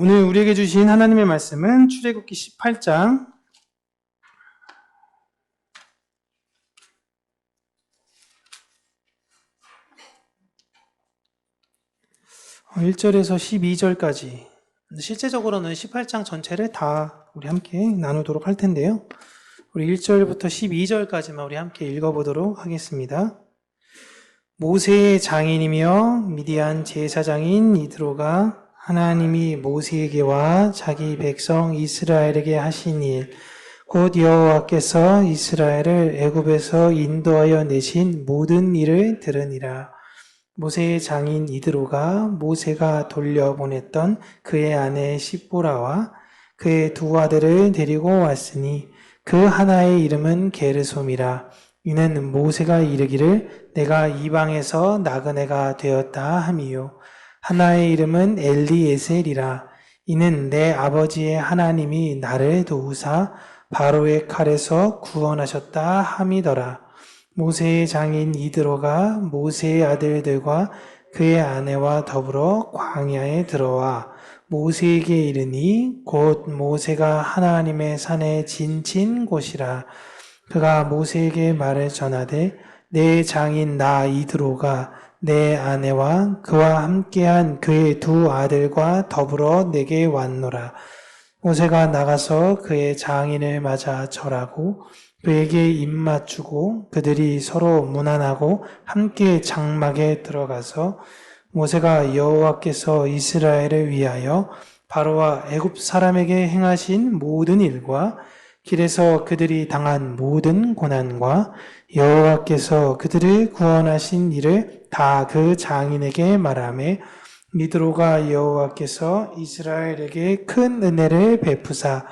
오늘 우리에게 주신 하나님의 말씀은 출애굽기 18장 1절에서 12절까지, 실제적으로는 18장 전체를 다 우리 함께 나누도록 할 텐데요. 우리 1절부터 12절까지만 우리 함께 읽어보도록 하겠습니다. 모세의 장인이며 미디안 제사장인 이드로가 하나님이 모세에게와 자기 백성 이스라엘에게 하신 일, 곧 여호와께서 이스라엘을 애굽에서 인도하여 내신 모든 일을 들으니라. 모세의 장인 이드로가 모세가 돌려보냈던 그의 아내 십보라와 그의 두 아들을 데리고 왔으니 그 하나의 이름은 게르솜이라. 이는 모세가 이르기를 내가 이방에서 나그네가 되었다 함이요. 하나의 이름은 엘리에셀이라. 이는 내 아버지의 하나님이 나를 도우사 바로의 칼에서 구원하셨다 함이더라. 모세의 장인 이드로가 모세의 아들들과 그의 아내와 더불어 광야에 들어와 모세에게 이르니 곧 모세가 하나님의 산에 진친 곳이라. 그가 모세에게 말을 전하되 내 장인 나 이드로가 내 아내와 그와 함께한 그의 두 아들과 더불어 내게 왔노라. 모세가 나가서 그의 장인을 맞아 절하고 그에게 입맞추고 그들이 서로 문안하고 함께 장막에 들어가서 모세가 여호와께서 이스라엘을 위하여 바로와 애굽 사람에게 행하신 모든 일과 길에서 그들이 당한 모든 고난과 여호와께서 그들을 구원하신 일을 다 그 장인에게 말하며 이드로가 여호와께서 이스라엘에게 큰 은혜를 베푸사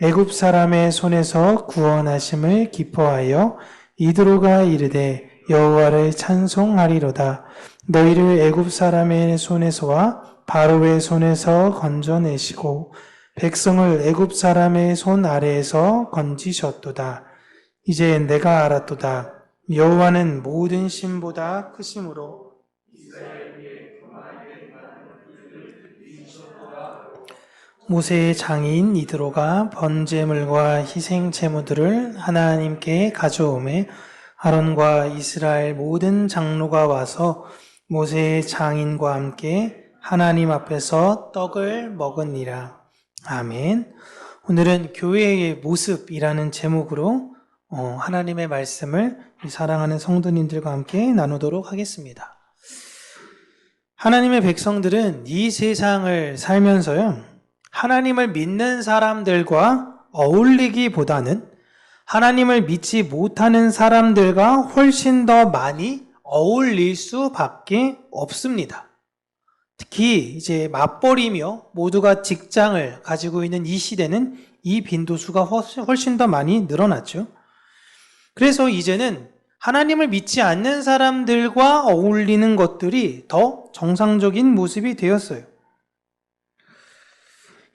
애굽 사람의 손에서 구원하심을 기뻐하여 이드로가 이르되 여호와를 찬송하리로다. 너희를 애굽 사람의 손에서와 바로의 손에서 건져내시고 백성을 애굽 사람의 손 아래에서 건지셨도다. 이제 내가 알았도다. 여호와는 모든 신보다 크심으로 모세의 장인 이드로가 번제물과 희생 제물들을 하나님께 가져오매 아론과 이스라엘 모든 장로가 와서 모세의 장인과 함께 하나님 앞에서 떡을 먹으니라. 아멘. 오늘은 교회의 모습이라는 제목으로 하나님의 말씀을 우리 사랑하는 성도님들과 함께 나누도록 하겠습니다. 하나님의 백성들은 이 세상을 살면서요, 하나님을 믿는 사람들과 어울리기보다는 하나님을 믿지 못하는 사람들과 훨씬 더 많이 어울릴 수밖에 없습니다. 특히 이제 맞벌이며 모두가 직장을 가지고 있는 이 시대는 이 빈도수가 훨씬 더 많이 늘어났죠. 그래서 이제는 하나님을 믿지 않는 사람들과 어울리는 것들이 더 정상적인 모습이 되었어요.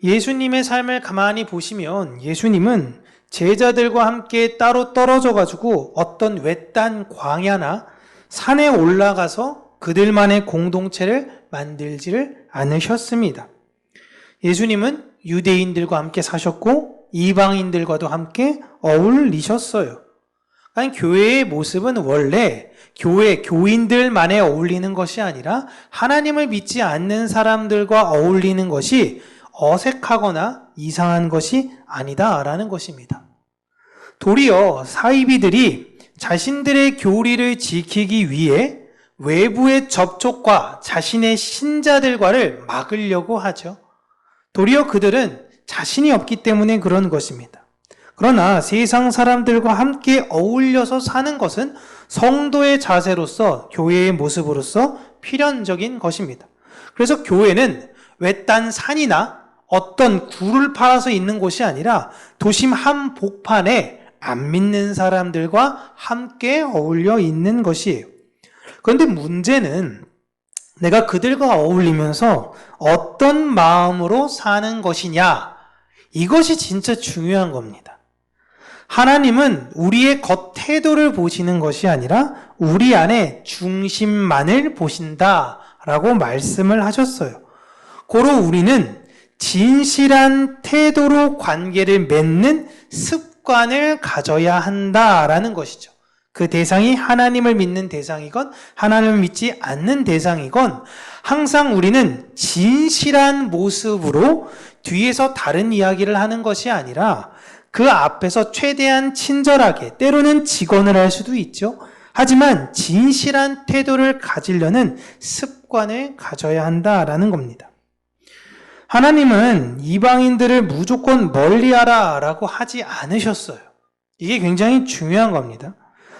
예수님의 삶을 가만히 보시면 예수님은 제자들과 함께 따로 떨어져 가지고 어떤 외딴 광야나 산에 올라가서 그들만의 공동체를 만들지를 않으셨습니다. 예수님은 유대인들과 함께 사셨고 이방인들과도 함께 어울리셨어요. 아니, 교회의 모습은 원래 교회 교인들만에 어울리는 것이 아니라 하나님을 믿지 않는 사람들과 어울리는 것이 어색하거나 이상한 것이 아니다라는 것입니다. 도리어 사이비들이 자신들의 교리를 지키기 위해 외부의 접촉과 자신의 신자들과를 막으려고 하죠. 도리어 그들은 자신이 없기 때문에 그런 것입니다. 그러나 세상 사람들과 함께 어울려서 사는 것은 성도의 자세로서, 교회의 모습으로서 필연적인 것입니다. 그래서 교회는 외딴 산이나 어떤 굴을 팔아서 있는 곳이 아니라 도심 한복판에 안 믿는 사람들과 함께 어울려 있는 것이에요. 그런데 문제는 내가 그들과 어울리면서 어떤 마음으로 사는 것이냐, 이것이 진짜 중요한 겁니다. 하나님은 우리의 겉 태도를 보시는 것이 아니라 우리 안에 중심만을 보신다라고 말씀을 하셨어요. 고로 우리는 진실한 태도로 관계를 맺는 습관을 가져야 한다라는 것이죠. 그 대상이 하나님을 믿는 대상이건 하나님을 믿지 않는 대상이건 항상 우리는 진실한 모습으로 뒤에서 다른 이야기를 하는 것이 아니라 그 앞에서 최대한 친절하게, 때로는 직언을 할 수도 있죠. 하지만 진실한 태도를 가지려는 습관을 가져야 한다라는 겁니다. 하나님은 이방인들을 무조건 멀리하라 라고 하지 않으셨어요. 이게 굉장히 중요한 겁니다.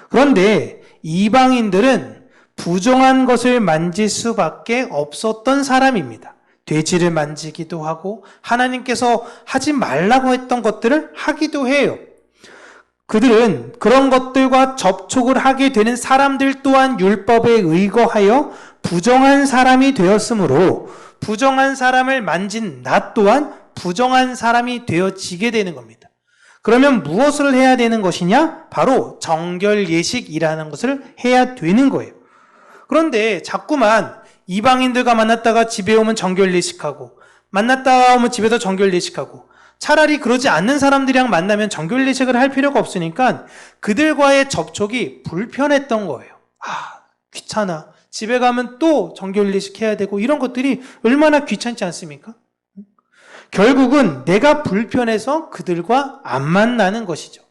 그런데 이방인들은 부정한 것을 만질 수밖에 없었던 사람입니다. 돼지를 만지기도 하고 하나님께서 하지 말라고 했던 것들을 하기도 해요. 그들은 그런 것들과 접촉을 하게 되는 사람들 또한 율법에 의거하여 부정한 사람이 되었으므로 부정한 사람을 만진 나 또한 부정한 사람이 되어지게 되는 겁니다. 그러면 무엇을 해야 되는 것이냐? 바로 정결 예식이라는 것을 해야 되는 거예요. 그런데 자꾸만 이방인들과 만났다가 집에 오면 정결 예식하고 만났다가 오면 집에서 정결 예식하고 차라리 그러지 않는 사람들이랑 만나면 정결 예식을 할 필요가 없으니까 그들과의 접촉이 불편했던 거예요. 귀찮아. 집에 가면 또 정결 예식 해야 되고 이런 것들이 얼마나 귀찮지 않습니까? 결국은 내가 불편해서 그들과 안 만나는 것이죠.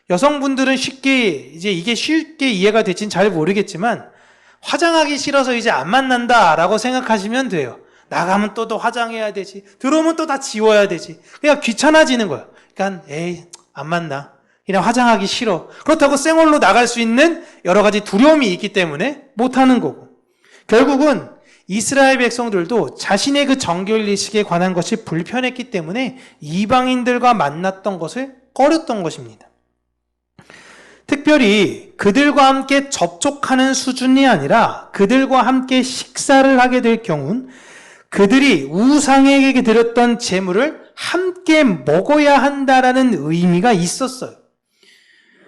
여성분들은 이게 쉽게 이해가 될지는 잘 모르겠지만 화장하기 싫어서 이제 안 만난다라고 생각하시면 돼요. 나가면 또 화장해야 되지. 들어오면 또 다 지워야 되지. 그냥 귀찮아지는 거예요. 그러니까 안 만나. 그냥 화장하기 싫어. 그렇다고 생얼로 나갈 수 있는 여러 가지 두려움이 있기 때문에 못하는 거고. 결국은 이스라엘 백성들도 자신의 그 정결 예식에 관한 것이 불편했기 때문에 이방인들과 만났던 것을 꺼렸던 것입니다. 특별히 그들과 함께 접촉하는 수준이 아니라 그들과 함께 식사를 하게 될 경우는 그들이 우상에게 드렸던 제물을 함께 먹어야 한다라는 의미가 있었어요.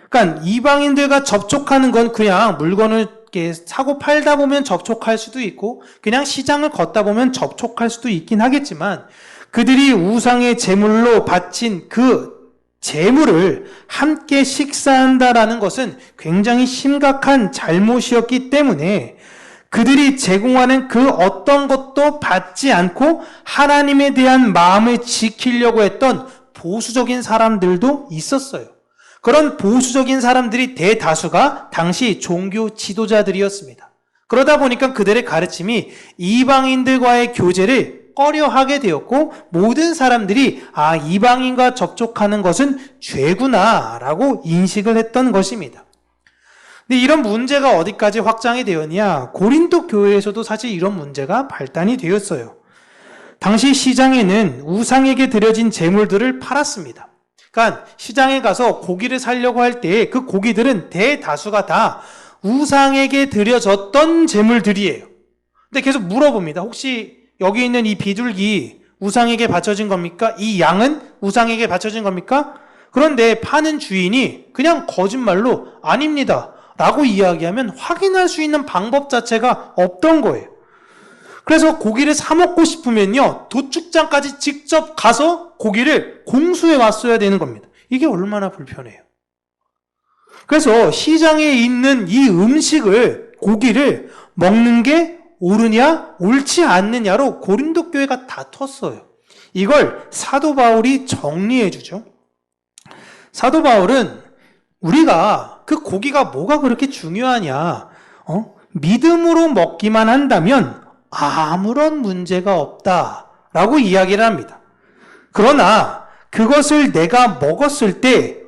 그러니까 이방인들과 접촉하는 건 그냥 물건을 이렇게 사고 팔다 보면 접촉할 수도 있고 그냥 시장을 걷다 보면 접촉할 수도 있긴 하겠지만 그들이 우상의 제물로 바친 그 제물을 함께 식사한다라는 것은 굉장히 심각한 잘못이었기 때문에 그들이 제공하는 그 어떤 것도 받지 않고 하나님에 대한 마음을 지키려고 했던 보수적인 사람들도 있었어요. 그런 보수적인 사람들이 대다수가 당시 종교 지도자들이었습니다. 그러다 보니까 그들의 가르침이 이방인들과의 교제를 꺼려하게 되었고 모든 사람들이 이방인과 접촉하는 것은 죄구나 라고 인식을 했던 것입니다. 근데 이런 문제가 어디까지 확장이 되었냐? 고린도 교회에서도 사실 이런 문제가 발단이 되었어요. 당시 시장에는 우상에게 드려진 제물들을 팔았습니다. 그러니까 시장에 가서 고기를 사려고 할 때 그 고기들은 대다수가 다 우상에게 드려졌던 제물들이에요. 근데 계속 물어봅니다. 혹시 여기 있는 이 비둘기 우상에게 바쳐진 겁니까? 이 양은 우상에게 바쳐진 겁니까? 그런데 파는 주인이 그냥 거짓말로 아닙니다 라고 이야기하면 확인할 수 있는 방법 자체가 없던 거예요. 그래서 고기를 사 먹고 싶으면요 도축장까지 직접 가서 고기를 공수해 왔어야 되는 겁니다. 이게 얼마나 불편해요. 그래서 시장에 있는 이 고기를 먹는 게 옳으냐 옳지 않느냐로 고린도 교회가 다퉜어요. 이걸 사도 바울이 정리해 주죠. 사도 바울은 우리가 그 고기가 뭐가 그렇게 중요하냐, 믿음으로 먹기만 한다면 아무런 문제가 없다라고 이야기를 합니다. 그러나 그것을 내가 먹었을 때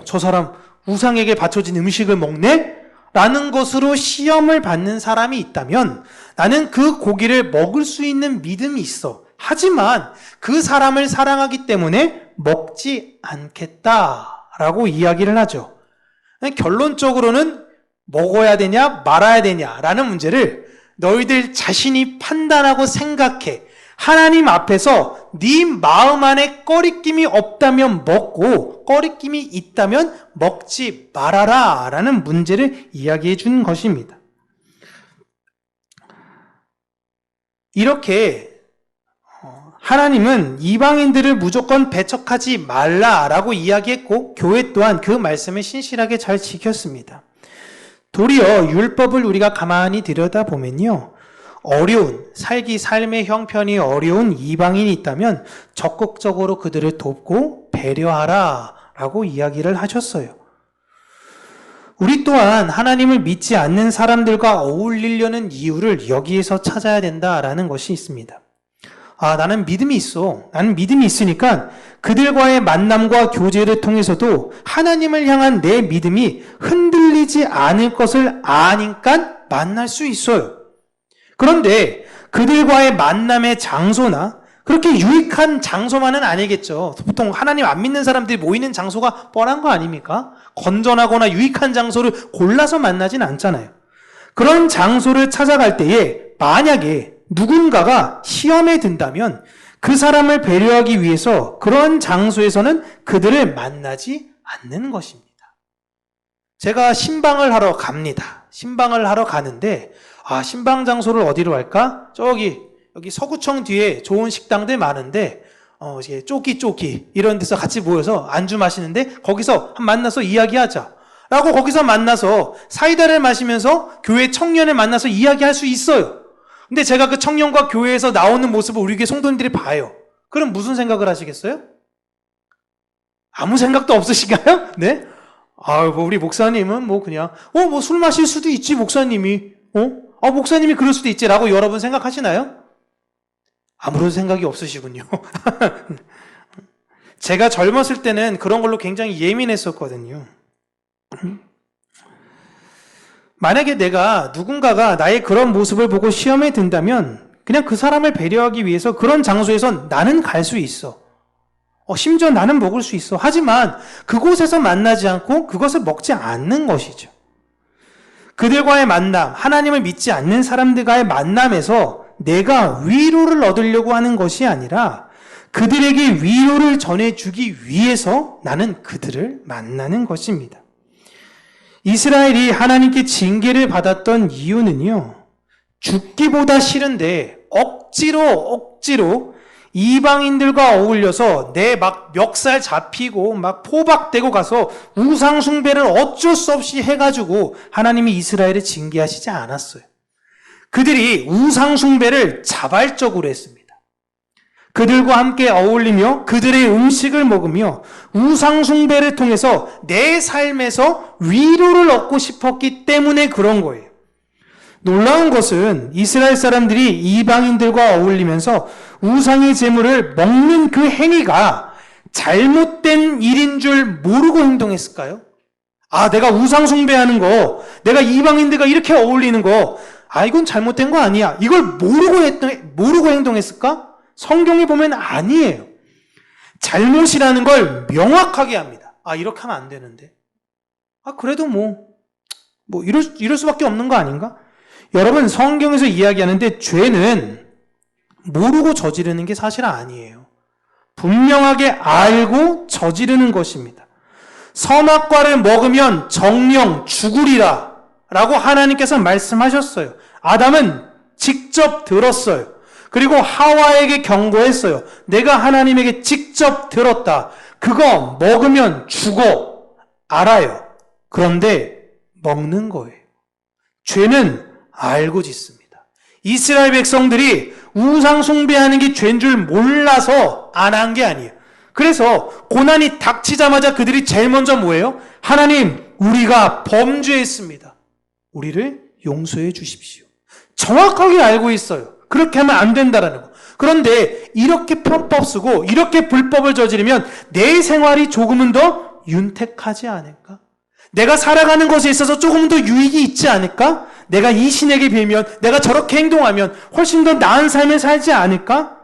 저 사람 우상에게 바쳐진 음식을 먹네? 라는 것으로 시험을 받는 사람이 있다면 나는 그 고기를 먹을 수 있는 믿음이 있어. 하지만 그 사람을 사랑하기 때문에 먹지 않겠다라고 이야기를 하죠. 결론적으로는 먹어야 되냐 말아야 되냐라는 문제를 너희들 자신이 판단하고 생각해. 하나님 앞에서 네 마음 안에 꺼리낌이 없다면 먹고 꺼리낌이 있다면 먹지 말아라 라는 문제를 이야기해 준 것입니다. 이렇게 하나님은 이방인들을 무조건 배척하지 말라라고 이야기했고 교회 또한 그 말씀을 신실하게 잘 지켰습니다. 도리어 율법을 우리가 가만히 들여다보면요, 삶의 형편이 어려운 이방인이 있다면 적극적으로 그들을 돕고 배려하라 라고 이야기를 하셨어요. 우리 또한 하나님을 믿지 않는 사람들과 어울리려는 이유를 여기에서 찾아야 된다라는 것이 있습니다. 나는 믿음이 있어. 나는 믿음이 있으니까 그들과의 만남과 교제를 통해서도 하나님을 향한 내 믿음이 흔들리지 않을 것을 아니까 만날 수 있어요. 그런데 그들과의 만남의 장소나 그렇게 유익한 장소만은 아니겠죠. 보통 하나님 안 믿는 사람들이 모이는 장소가 뻔한 거 아닙니까? 건전하거나 유익한 장소를 골라서 만나진 않잖아요. 그런 장소를 찾아갈 때에 만약에 누군가가 시험에 든다면 그 사람을 배려하기 위해서 그런 장소에서는 그들을 만나지 않는 것입니다. 제가 신방을 하러 갑니다. 신방을 하러 가는데 신방 장소를 어디로 갈까? 여기 서구청 뒤에 좋은 식당들 많은데 쪼끼 이런 데서 같이 모여서 안주 마시는데 거기서 만나서 이야기하자 라고 거기서 만나서 사이다를 마시면서 교회 청년을 만나서 이야기할 수 있어요. 근데 제가 그 청년과 교회에서 나오는 모습을 우리 교회 성도님들이 봐요. 그럼 무슨 생각을 하시겠어요? 아무 생각도 없으신가요? 네? 우리 목사님은 그냥 술 마실 수도 있지 목사님이 목사님이 그럴 수도 있지 라고 여러분 생각하시나요? 아무런 생각이 없으시군요. 제가 젊었을 때는 그런 걸로 굉장히 예민했었거든요. 만약에 누군가가 나의 그런 모습을 보고 시험에 든다면 그냥 그 사람을 배려하기 위해서 그런 장소에선 나는 갈 수 있어. 심지어 나는 먹을 수 있어. 하지만 그곳에서 만나지 않고 그것을 먹지 않는 것이죠. 그들과의 만남, 하나님을 믿지 않는 사람들과의 만남에서 내가 위로를 얻으려고 하는 것이 아니라 그들에게 위로를 전해주기 위해서 나는 그들을 만나는 것입니다. 이스라엘이 하나님께 징계를 받았던 이유는요, 죽기보다 싫은데 억지로 이방인들과 어울려서 내 멱살 잡히고 포박되고 가서 우상숭배를 어쩔 수 없이 해가지고 하나님이 이스라엘을 징계하시지 않았어요. 그들이 우상숭배를 자발적으로 했습니다. 그들과 함께 어울리며 그들의 음식을 먹으며 우상숭배를 통해서 내 삶에서 위로를 얻고 싶었기 때문에 그런 거예요. 놀라운 것은 이스라엘 사람들이 이방인들과 어울리면서 우상의 제물을 먹는 그 행위가 잘못된 일인 줄 모르고 행동했을까요? 내가 우상숭배하는 거, 내가 이방인들과 이렇게 어울리는 거, 이건 잘못된 거 아니야. 이걸 모르고 행동했을까? 성경에 보면 아니에요. 잘못이라는 걸 명확하게 합니다. 이렇게 하면 안 되는데. 그래도 이럴 수밖에 없는 거 아닌가? 여러분, 성경에서 이야기하는데 죄는 모르고 저지르는 게 사실 아니에요. 분명하게 알고 저지르는 것입니다. 선악과를 먹으면 정령 죽으리라 라고 하나님께서 말씀하셨어요. 아담은 직접 들었어요. 그리고 하와에게 경고했어요. 내가 하나님에게 직접 들었다. 그거 먹으면 죽어. 알아요. 그런데 먹는 거예요. 죄는 알고 짓습니다. 이스라엘 백성들이 우상 숭배하는 게 죄인 줄 몰라서 안 한 게 아니에요. 그래서 고난이 닥치자마자 그들이 제일 먼저 뭐예요? 하나님, 우리가 범죄했습니다. 우리를 용서해 주십시오. 정확하게 알고 있어요. 그렇게 하면 안 된다라는 거. 그런데 이렇게 편법 쓰고 이렇게 불법을 저지르면 내 생활이 조금은 더 윤택하지 않을까? 내가 살아가는 것에 있어서 조금 더 유익이 있지 않을까? 내가 이 신에게 빌면, 내가 저렇게 행동하면 훨씬 더 나은 삶을 살지 않을까?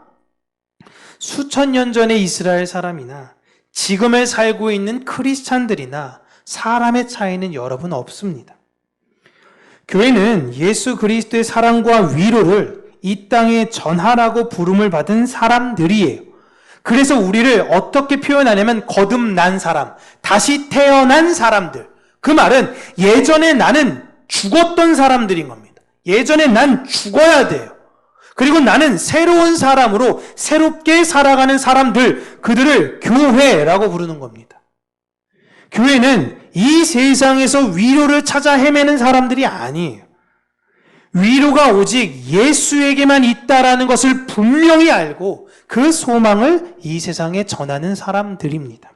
수천 년 전의 이스라엘 사람이나 지금에 살고 있는 크리스찬들이나 사람의 차이는 여러분 없습니다. 교회는 예수 그리스도의 사랑과 위로를 이 땅에 전하라고 부름을 받은 사람들이에요. 그래서 우리를 어떻게 표현하냐면 거듭난 사람, 다시 태어난 사람들. 그 말은 예전에 나는 죽었던 사람들인 겁니다. 예전에 난 죽어야 돼요. 그리고 나는 새로운 사람으로 새롭게 살아가는 사람들, 그들을 교회라고 부르는 겁니다. 교회는 이 세상에서 위로를 찾아 헤매는 사람들이 아니에요. 위로가 오직 예수에게만 있다라는 것을 분명히 알고 그 소망을 이 세상에 전하는 사람들입니다.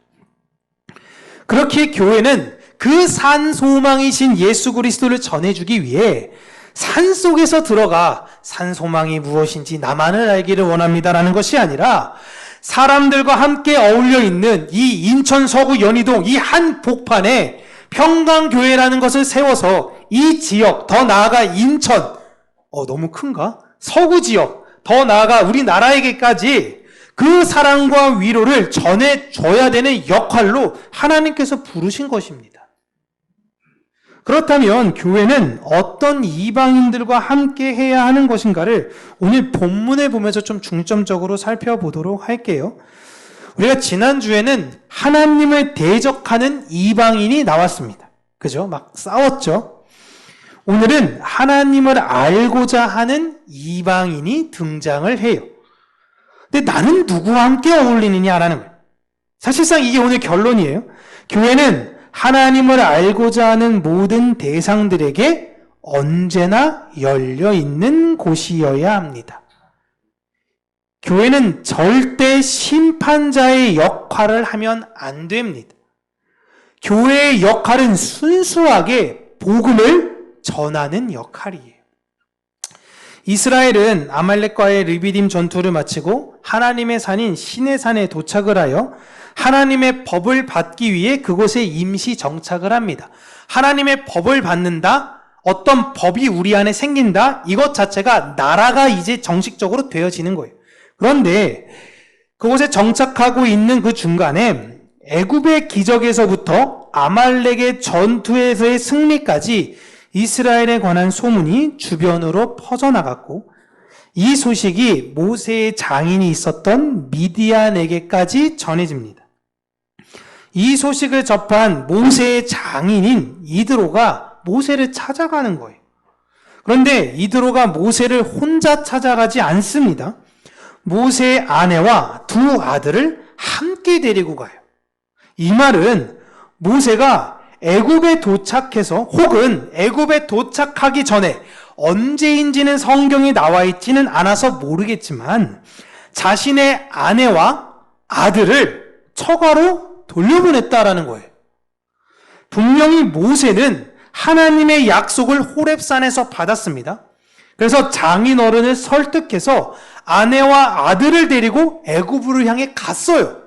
그렇게 교회는 그 산 소망이신 예수 그리스도를 전해주기 위해 산 속에서 들어가 산 소망이 무엇인지 나만을 알기를 원합니다라는 것이 아니라 사람들과 함께 어울려 있는 이 인천 서구 연희동 이 한 복판에 평강교회라는 것을 세워서 이 지역, 더 나아가 인천, 너무 큰가? 서구 지역, 더 나아가 우리나라에게까지 그 사랑과 위로를 전해줘야 되는 역할로 하나님께서 부르신 것입니다. 그렇다면 교회는 어떤 이방인들과 함께 해야 하는 것인가를 오늘 본문을 보면서 좀 중점적으로 살펴보도록 할게요. 우리가 지난주에는 하나님을 대적하는 이방인이 나왔습니다. 그죠? 막 싸웠죠? 오늘은 하나님을 알고자 하는 이방인이 등장을 해요. 근데 나는 누구와 함께 어울리느냐라는 거예요. 사실상 이게 오늘 결론이에요. 교회는 하나님을 알고자 하는 모든 대상들에게 언제나 열려있는 곳이어야 합니다. 교회는 절대 심판자의 역할을 하면 안 됩니다. 교회의 역할은 순수하게 복음을 전하는 역할이에요. 이스라엘은 아말렉과의 르비딤 전투를 마치고 하나님의 산인 시내산에 도착을 하여 하나님의 법을 받기 위해 그곳에 임시 정착을 합니다. 하나님의 법을 받는다, 어떤 법이 우리 안에 생긴다, 이것 자체가 나라가 이제 정식적으로 되어지는 거예요. 그런데 그곳에 정착하고 있는 그 중간에 애굽의 기적에서부터 아말렉의 전투에서의 승리까지 이스라엘에 관한 소문이 주변으로 퍼져나갔고 이 소식이 모세의 장인이 있었던 미디안에게까지 전해집니다. 이 소식을 접한 모세의 장인인 이드로가 모세를 찾아가는 거예요. 그런데 이드로가 모세를 혼자 찾아가지 않습니다. 모세의 아내와 두 아들을 함께 데리고 가요. 이 말은 모세가 애굽에 도착해서 혹은 애굽에 도착하기 전에 언제인지는 성경에 나와 있지는 않아서 모르겠지만 자신의 아내와 아들을 처가로 돌려보냈다라는 거예요. 분명히 모세는 하나님의 약속을 호렙산에서 받았습니다. 그래서 장인 어른을 설득해서 아내와 아들을 데리고 애굽으로 향해 갔어요.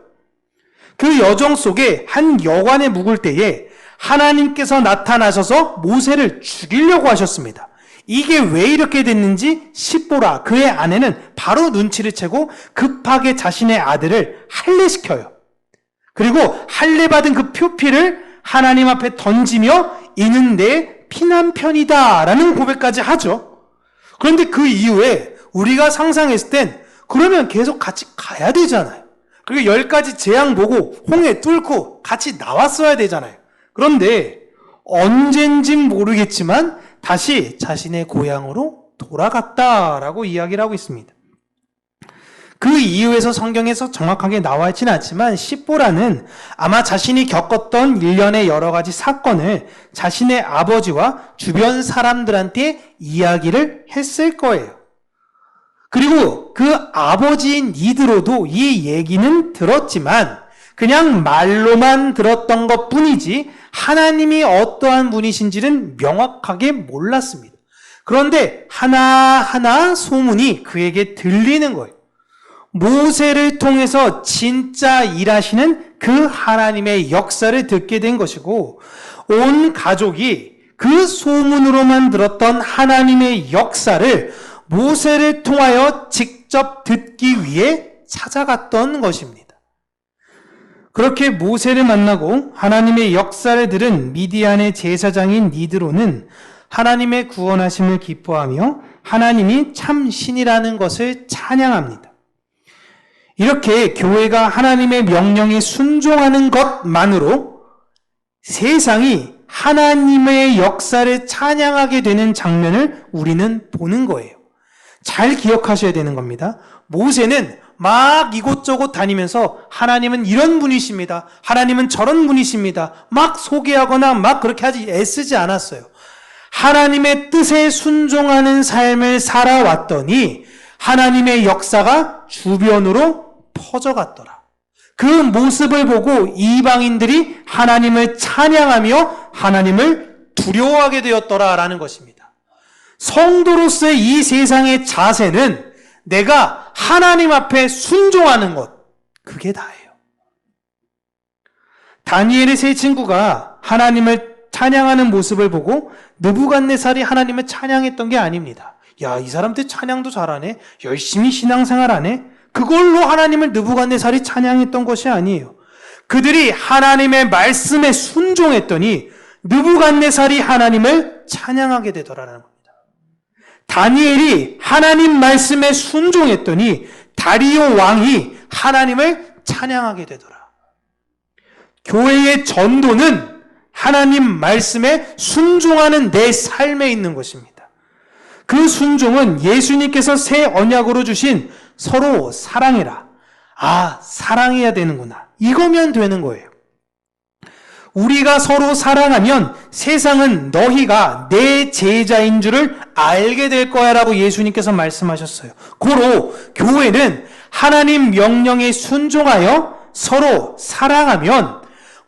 그 여정 속에 한 여관에 묵을 때에 하나님께서 나타나셔서 모세를 죽이려고 하셨습니다. 이게 왜 이렇게 됐는지 십보라 그의 아내는 바로 눈치를 채고 급하게 자신의 아들을 할례시켜요. 그리고 할례받은 그 표피를 하나님 앞에 던지며 이는 내 피난편이다 라는 고백까지 하죠. 그런데 그 이후에 우리가 상상했을 땐 그러면 계속 같이 가야 되잖아요. 그리고 10가지 재앙 보고 홍해 뚫고 같이 나왔어야 되잖아요. 그런데 언젠진 모르겠지만 다시 자신의 고향으로 돌아갔다라고 이야기를 하고 있습니다. 그 이유에서 성경에서 정확하게 나와 있지는 않지만 십보라는 아마 자신이 겪었던 일련의 여러 가지 사건을 자신의 아버지와 주변 사람들한테 이야기를 했을 거예요. 그리고 그 아버지인 이드로도 이 얘기는 들었지만 그냥 말로만 들었던 것 뿐이지 하나님이 어떠한 분이신지는 명확하게 몰랐습니다. 그런데 하나하나 소문이 그에게 들리는 거예요. 모세를 통해서 진짜 일하시는 그 하나님의 역사를 듣게 된 것이고 온 가족이 그 소문으로만 들었던 하나님의 역사를 모세를 통하여 직접 듣기 위해 찾아갔던 것입니다. 그렇게 모세를 만나고 하나님의 역사를 들은 미디안의 제사장인 이드로는 하나님의 구원하심을 기뻐하며 하나님이 참 신이라는 것을 찬양합니다. 이렇게 교회가 하나님의 명령에 순종하는 것만으로 세상이 하나님의 역사를 찬양하게 되는 장면을 우리는 보는 거예요. 잘 기억하셔야 되는 겁니다. 모세는 막 이곳저곳 다니면서 하나님은 이런 분이십니다. 하나님은 저런 분이십니다. 막 소개하거나 막 그렇게 애쓰지 않았어요. 하나님의 뜻에 순종하는 삶을 살아왔더니 하나님의 역사가 주변으로 퍼져갔더라. 그 모습을 보고 이방인들이 하나님을 찬양하며 하나님을 두려워하게 되었더라라는 것입니다. 성도로서의 이 세상의 자세는 내가 하나님 앞에 순종하는 것, 그게 다예요. 다니엘의 세 친구가 하나님을 찬양하는 모습을 보고 느부갓네살이 하나님을 찬양했던 게 아닙니다. 야, 이 사람들 찬양도 잘하네. 열심히 신앙생활하네. 그걸로 하나님을 느부갓네살이 찬양했던 것이 아니에요. 그들이 하나님의 말씀에 순종했더니 느부갓네살이 하나님을 찬양하게 되더라는 겁니다. 다니엘이 하나님 말씀에 순종했더니 다리오 왕이 하나님을 찬양하게 되더라. 교회의 전도는 하나님 말씀에 순종하는 내 삶에 있는 것입니다. 그 순종은 예수님께서 새 언약으로 주신 서로 사랑해라. 아, 사랑해야 되는구나. 이거면 되는 거예요. 우리가 서로 사랑하면 세상은 너희가 내 제자인 줄을 알게 될 거야 라고 예수님께서 말씀하셨어요. 고로 교회는 하나님 명령에 순종하여 서로 사랑하면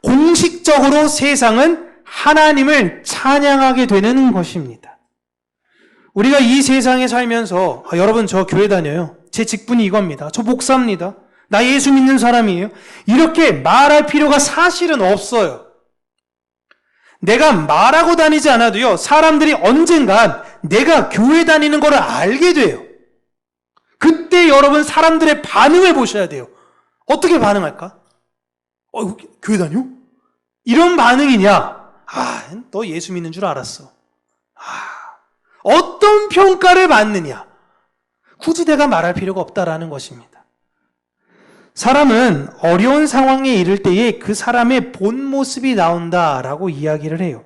공식적으로 세상은 하나님을 찬양하게 되는 것입니다. 우리가 이 세상에 살면서 여러분 저 교회 다녀요. 제 직분이 이겁니다. 저 목사입니다. 나 예수 믿는 사람이에요. 이렇게 말할 필요가 사실은 없어요. 내가 말하고 다니지 않아도요, 사람들이 언젠간 내가 교회 다니는 걸 알게 돼요. 그때 여러분 사람들의 반응을 보셔야 돼요. 어떻게 반응할까? 교회 다녀? 이런 반응이냐? 아, 너 예수 믿는 줄 알았어. 어떤 평가를 받느냐? 굳이 내가 말할 필요가 없다라는 것입니다. 사람은 어려운 상황에 이를 때에 그 사람의 본 모습이 나온다라고 이야기를 해요.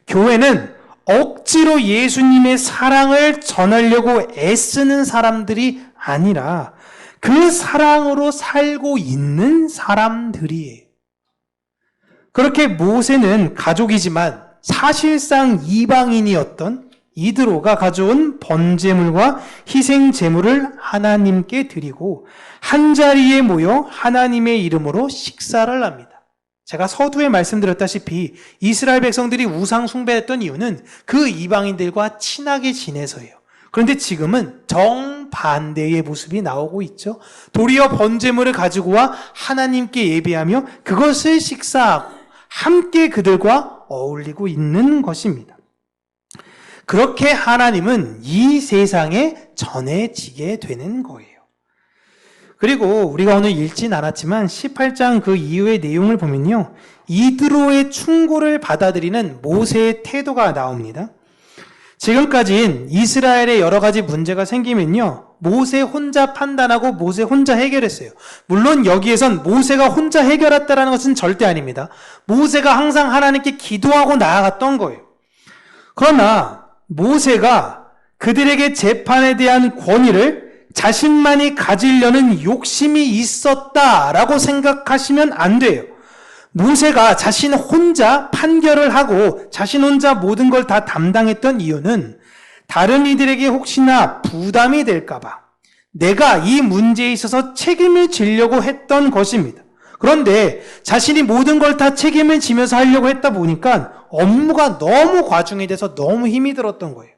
교회는 억지로 예수님의 사랑을 전하려고 애쓰는 사람들이 아니라 그 사랑으로 살고 있는 사람들이에요. 그렇게 모세는 가족이지만 사실상 이방인이었던 이드로가 가져온 번제물과 희생제물을 하나님께 드리고 한자리에 모여 하나님의 이름으로 식사를 합니다. 제가 서두에 말씀드렸다시피 이스라엘 백성들이 우상 숭배했던 이유는 그 이방인들과 친하게 지내서예요. 그런데 지금은 정반대의 모습이 나오고 있죠. 도리어 번제물을 가지고 와 하나님께 예배하며 그것을 식사하고 함께 그들과 어울리고 있는 것입니다. 그렇게 하나님은 이 세상에 전해지게 되는 거예요. 그리고 우리가 오늘 읽진 않았지만 18장 그 이후의 내용을 보면요, 이드로의 충고를 받아들이는 모세의 태도가 나옵니다. 지금까지는 이스라엘에 여러 가지 문제가 생기면요, 모세 혼자 판단하고 모세 혼자 해결했어요. 물론 여기에선 모세가 혼자 해결했다는 것은 절대 아닙니다. 모세가 항상 하나님께 기도하고 나아갔던 거예요. 그러나 모세가 그들에게 재판에 대한 권위를 자신만이 가지려는 욕심이 있었다라고 생각하시면 안 돼요. 모세가 자신 혼자 판결을 하고 자신 혼자 모든 걸 다 담당했던 이유는 다른 이들에게 혹시나 부담이 될까봐 내가 이 문제에 있어서 책임을 지려고 했던 것입니다. 그런데 자신이 모든 걸 다 책임을 지면서 하려고 했다 보니까 업무가 너무 과중이 돼서 너무 힘이 들었던 거예요.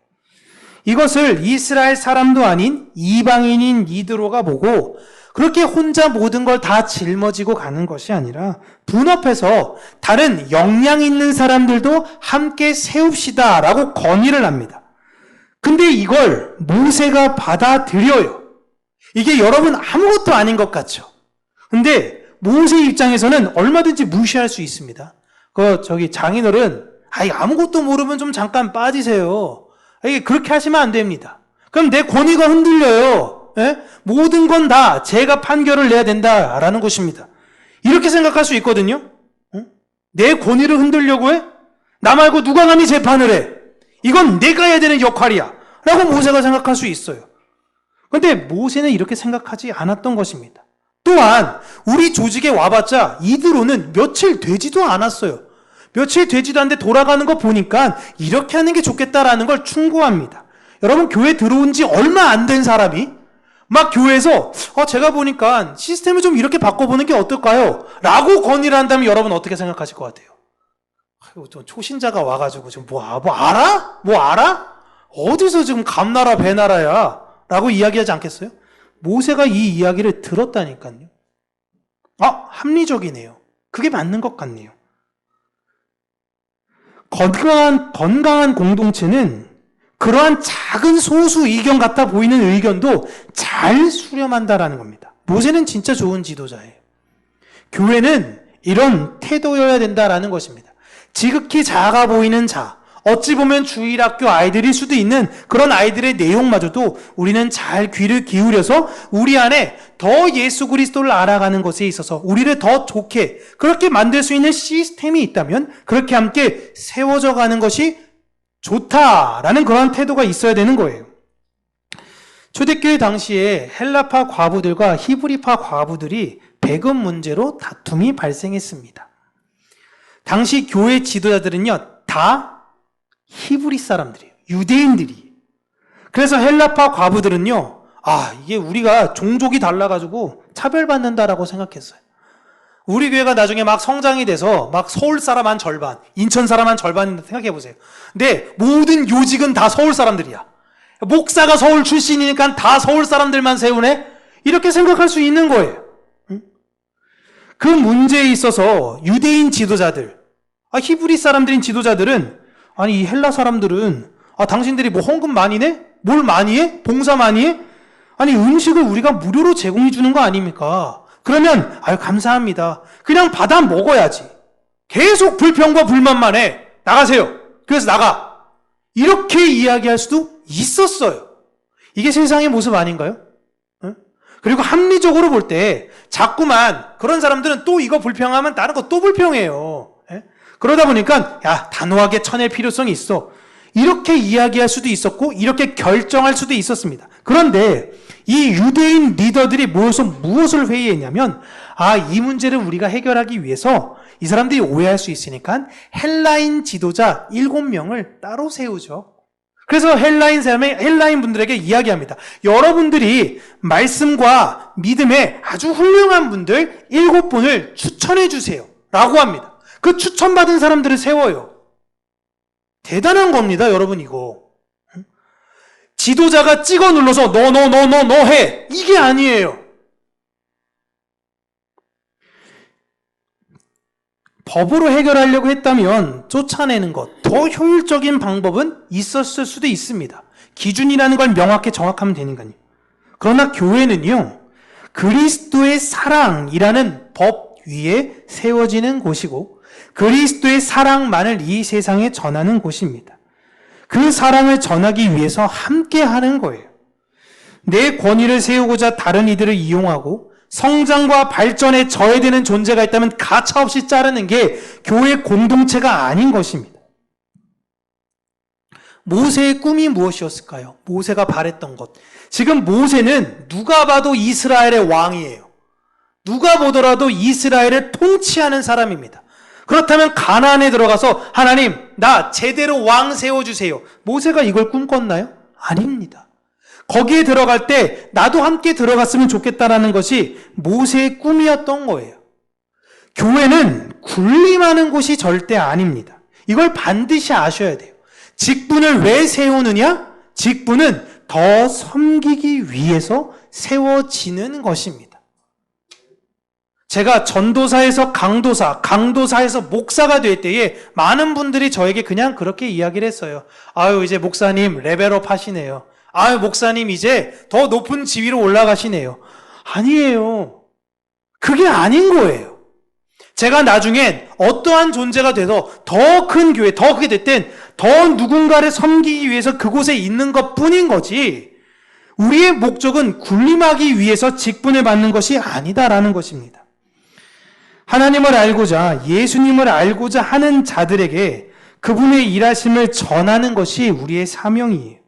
이것을 이스라엘 사람도 아닌 이방인인 이드로가 보고 그렇게 혼자 모든 걸 다 짊어지고 가는 것이 아니라 분업해서 다른 역량 있는 사람들도 함께 세웁시다라고 건의를 합니다. 근데 이걸 모세가 받아들여요. 이게 여러분 아무것도 아닌 것 같죠? 근데 모세 입장에서는 얼마든지 무시할 수 있습니다. 장인어른, 아무것도 모르면 좀 잠깐 빠지세요. 이게 그렇게 하시면 안 됩니다. 그럼 내 권위가 흔들려요. 예? 모든 건 다 제가 판결을 내야 된다라는 것입니다. 이렇게 생각할 수 있거든요. 내 권위를 흔들려고 해? 나 말고 누가 감히 재판을 해? 이건 내가 해야 되는 역할이야. 라고 모세가 생각할 수 있어요. 그런데 모세는 이렇게 생각하지 않았던 것입니다. 또한 우리 조직에 와봤자 이드로는 며칠 되지도 않았어요. 며칠 되지도 않는데 돌아가는 거 보니까 이렇게 하는 게 좋겠다라는 걸 충고합니다. 여러분, 교회 들어온 지 얼마 안 된 사람이 막 교회에서 제가 보니까 시스템을 좀 이렇게 바꿔보는 게 어떨까요? 라고 건의를 한다면 여러분 어떻게 생각하실 것 같아요? 좀 초신자가 와가지고 지금 뭐 알아? 뭐 알아? 어디서 지금 감나라 배나라야? 라고 이야기하지 않겠어요? 모세가 이 이야기를 들었다니까요. 합리적이네요. 그게 맞는 것 같네요. 건강한 공동체는 그러한 작은 소수 의견 같아 보이는 의견도 잘 수렴한다라는 겁니다. 모세는 진짜 좋은 지도자예요. 교회는 이런 태도여야 된다라는 것입니다. 지극히 작아 보이는 자, 어찌 보면 주일학교 아이들일 수도 있는 그런 아이들의 내용마저도 우리는 잘 귀를 기울여서 우리 안에 더 예수 그리스도를 알아가는 것에 있어서 우리를 더 좋게 그렇게 만들 수 있는 시스템이 있다면 그렇게 함께 세워져 가는 것이 좋다라는 그런 태도가 있어야 되는 거예요. 초대교회 당시에 헬라파 과부들과 히브리파 과부들이 배급 문제로 다툼이 발생했습니다. 당시 교회 지도자들은요, 다 히브리 사람들이에요. 유대인들이. 그래서 헬라파 과부들은요, 이게 우리가 종족이 달라가지고 차별받는다라고 생각했어요. 우리 교회가 나중에 막 성장이 돼서 막 서울 사람 한 절반, 인천 사람 한 절반 생각해 보세요. 근데 모든 요직은 다 서울 사람들이야. 목사가 서울 출신이니까 다 서울 사람들만 세우네? 이렇게 생각할 수 있는 거예요. 그 문제에 있어서 유대인 지도자들, 히브리 사람들인 지도자들은 이 헬라 사람들은 당신들이 뭐 헌금 많이 내? 뭘 많이 해? 봉사 많이 해? 음식을 우리가 무료로 제공해 주는 거 아닙니까? 그러면 감사합니다. 그냥 받아 먹어야지. 계속 불평과 불만만 해. 나가세요. 그래서 나가. 이렇게 이야기할 수도 있었어요. 이게 세상의 모습 아닌가요? 그리고 합리적으로 볼 때 자꾸만 그런 사람들은 또 이거 불평하면 다른 거 또 불평해요. 그러다 보니까 단호하게 쳐낼 필요성이 있어. 이렇게 이야기할 수도 있었고 이렇게 결정할 수도 있었습니다. 그런데 이 유대인 리더들이 모여서 무엇을 회의했냐면 이 문제를 우리가 해결하기 위해서 이 사람들이 오해할 수 있으니까 헬라인 지도자 7명을 따로 세우죠. 그래서 헬라인 분들에게 이야기합니다. 여러분들이 말씀과 믿음에 아주 훌륭한 분들 7분을 추천해 주세요. 라고 합니다. 그 추천받은 사람들을 세워요. 대단한 겁니다, 여러분 이거. 지도자가 찍어 눌러서 너 해. 이게 아니에요. 법으로 해결하려고 했다면 쫓아내는 것, 더 효율적인 방법은 있었을 수도 있습니다. 기준이라는 걸 명확히 정확하면 되는 거니까요. 그러나 교회는요, 그리스도의 사랑이라는 법 위에 세워지는 곳이고 그리스도의 사랑만을 이 세상에 전하는 곳입니다. 그 사랑을 전하기 위해서 함께 하는 거예요. 내 권위를 세우고자 다른 이들을 이용하고 성장과 발전에 저해되는 존재가 있다면 가차없이 자르는 게 교회 공동체가 아닌 것입니다. 모세의 꿈이 무엇이었을까요? 모세가 바랬던 것. 지금 모세는 누가 봐도 이스라엘의 왕이에요. 누가 보더라도 이스라엘을 통치하는 사람입니다. 그렇다면 가나안에 들어가서 하나님, 나 제대로 왕 세워주세요. 모세가 이걸 꿈꿨나요? 아닙니다. 거기에 들어갈 때 나도 함께 들어갔으면 좋겠다라는 것이 모세의 꿈이었던 거예요. 교회는 군림하는 곳이 절대 아닙니다. 이걸 반드시 아셔야 돼요. 직분을 왜 세우느냐? 직분은 더 섬기기 위해서 세워지는 것입니다. 제가 전도사에서 강도사, 강도사에서 목사가 될 때에 많은 분들이 저에게 그냥 그렇게 이야기를 했어요. 이제 목사님 레벨업 하시네요. 목사님 이제 더 높은 지위로 올라가시네요. 아니에요. 그게 아닌 거예요. 제가 나중엔 어떠한 존재가 돼서 더 큰 교회, 더 크게 될 땐 더 누군가를 섬기기 위해서 그곳에 있는 것 뿐인 거지, 우리의 목적은 군림하기 위해서 직분을 받는 것이 아니다라는 것입니다. 하나님을 알고자, 예수님을 알고자 하는 자들에게 그분의 일하심을 전하는 것이 우리의 사명이에요.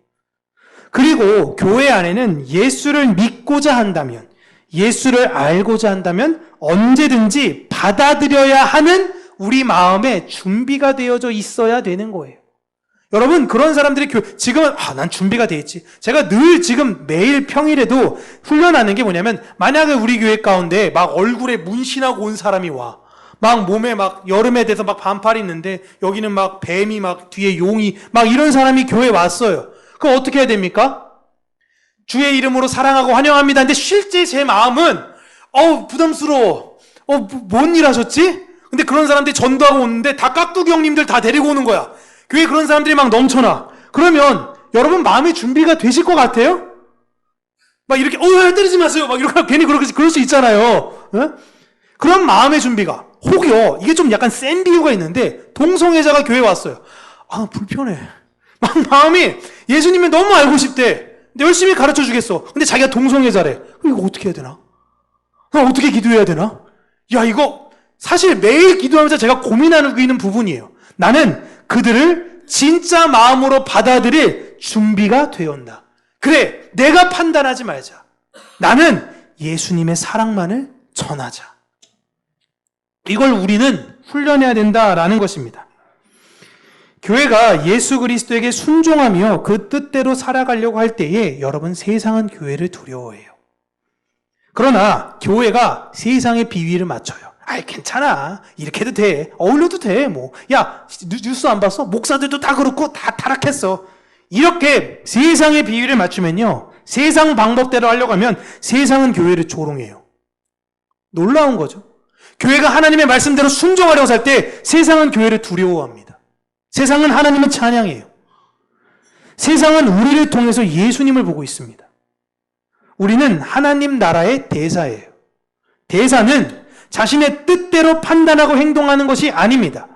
그리고 교회 안에는 예수를 믿고자 한다면, 예수를 알고자 한다면 언제든지 받아들여야 하는 우리 마음에 준비가 되어져 있어야 되는 거예요. 여러분, 그런 사람들이 지금은 난 준비가 돼 있지. 제가 늘 지금 매일 평일에도 훈련하는 게 뭐냐면, 만약에 우리 교회 가운데 막 얼굴에 문신하고 온 사람이 와. 막 몸에 막 여름에 돼서 막 반팔이 있는데 여기는 막 뱀이 막 뒤에 용이 막 이런 사람이 교회에 왔어요. 그럼 어떻게 해야 됩니까? 주의 이름으로 사랑하고 환영합니다. 근데 실제 제 마음은 부담스러워. 뭔 일 하셨지? 근데 그런 사람들이 전도하고 오는데 다 깍두기 형님들 다 데리고 오는 거야. 교회 그런 사람들이 막 넘쳐나. 그러면 여러분 마음의 준비가 되실 것 같아요? 막 이렇게 때리지 마세요. 막 이렇게 괜히 그럴 수 있잖아요. 네? 그런 마음의 준비가 혹여 이게 좀 약간 센 비유가 있는데 동성애자가 교회에 왔어요. 불편해. 막 마음이 예수님이 너무 알고 싶대. 근데 열심히 가르쳐 주겠어. 근데 자기가 동성애자래. 이거 어떻게 해야 되나? 어떻게 기도해야 되나? 이거 사실 매일 기도하면서 제가 고민하고 있는 부분이에요. 나는 그들을 진짜 마음으로 받아들일 준비가 되었나. 그래, 내가 판단하지 말자. 나는 예수님의 사랑만을 전하자. 이걸 우리는 훈련해야 된다라는 것입니다. 교회가 예수 그리스도에게 순종하며 그 뜻대로 살아가려고 할 때에 여러분, 세상은 교회를 두려워해요. 그러나 교회가 세상의 비위를 맞춰요. 괜찮아. 이렇게 해도 돼. 어울려도 돼. 뉴스 안 봤어? 목사들도 다 그렇고 다 타락했어. 이렇게 세상의 비위를 맞추면요, 세상 방법대로 하려고 하면 세상은 교회를 조롱해요. 놀라운 거죠. 교회가 하나님의 말씀대로 순종하려고 살 때 세상은 교회를 두려워합니다. 세상은 하나님을 찬양해요. 세상은 우리를 통해서 예수님을 보고 있습니다. 우리는 하나님 나라의 대사예요. 대사는 자신의 뜻대로 판단하고 행동하는 것이 아닙니다.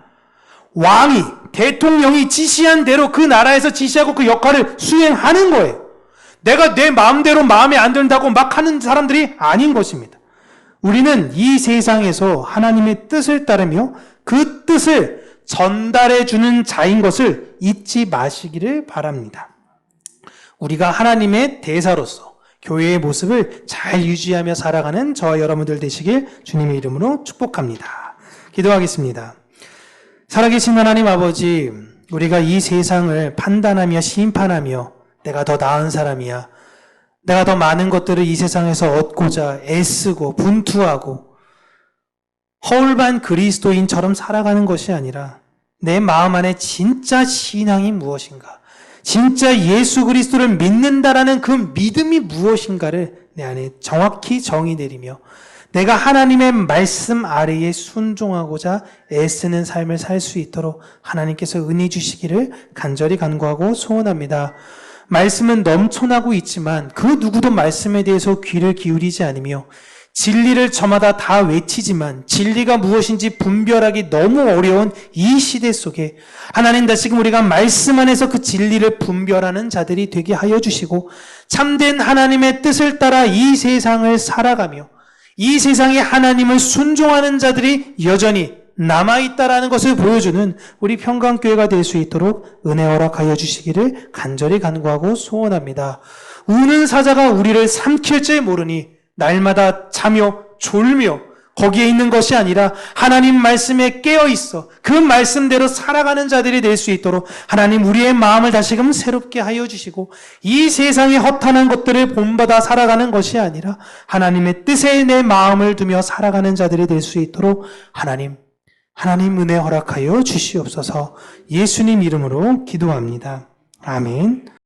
왕이, 대통령이 지시한 대로 그 나라에서 지시하고 그 역할을 수행하는 거예요. 내가 내 마음대로 마음에 안 든다고 막 하는 사람들이 아닌 것입니다. 우리는 이 세상에서 하나님의 뜻을 따르며 그 뜻을 전달해 주는 자인 것을 잊지 마시기를 바랍니다. 우리가 하나님의 대사로서 교회의 모습을 잘 유지하며 살아가는 저와 여러분들 되시길 주님의 이름으로 축복합니다. 기도하겠습니다. 살아계신 하나님 아버지, 우리가 이 세상을 판단하며 심판하며 내가 더 나은 사람이야, 내가 더 많은 것들을 이 세상에서 얻고자 애쓰고 분투하고 허울반 그리스도인처럼 살아가는 것이 아니라 내 마음 안에 진짜 신앙이 무엇인가, 진짜 예수 그리스도를 믿는다라는 그 믿음이 무엇인가를 내 안에 정확히 정의 내리며 내가 하나님의 말씀 아래에 순종하고자 애쓰는 삶을 살 수 있도록 하나님께서 은혜 주시기를 간절히 간구하고 소원합니다. 말씀은 넘쳐나고 있지만 그 누구도 말씀에 대해서 귀를 기울이지 않으며 진리를 저마다 다 외치지만 진리가 무엇인지 분별하기 너무 어려운 이 시대 속에 하나님, 다시금 우리가 말씀 안에서 그 진리를 분별하는 자들이 되게 하여 주시고 참된 하나님의 뜻을 따라 이 세상을 살아가며 이 세상에 하나님을 순종하는 자들이 여전히 남아있다라는 것을 보여주는 우리 평강교회가 될 수 있도록 은혜 허락하여 주시기를 간절히 간구하고 소원합니다. 우는 사자가 우리를 삼킬 줄 모르니 날마다 자며 졸며 거기에 있는 것이 아니라 하나님 말씀에 깨어있어 그 말씀대로 살아가는 자들이 될 수 있도록 하나님, 우리의 마음을 다시금 새롭게 하여 주시고 이 세상의 허탄한 것들을 본받아 살아가는 것이 아니라 하나님의 뜻에 내 마음을 두며 살아가는 자들이 될 수 있도록 하나님 은혜 허락하여 주시옵소서. 예수님 이름으로 기도합니다. 아멘.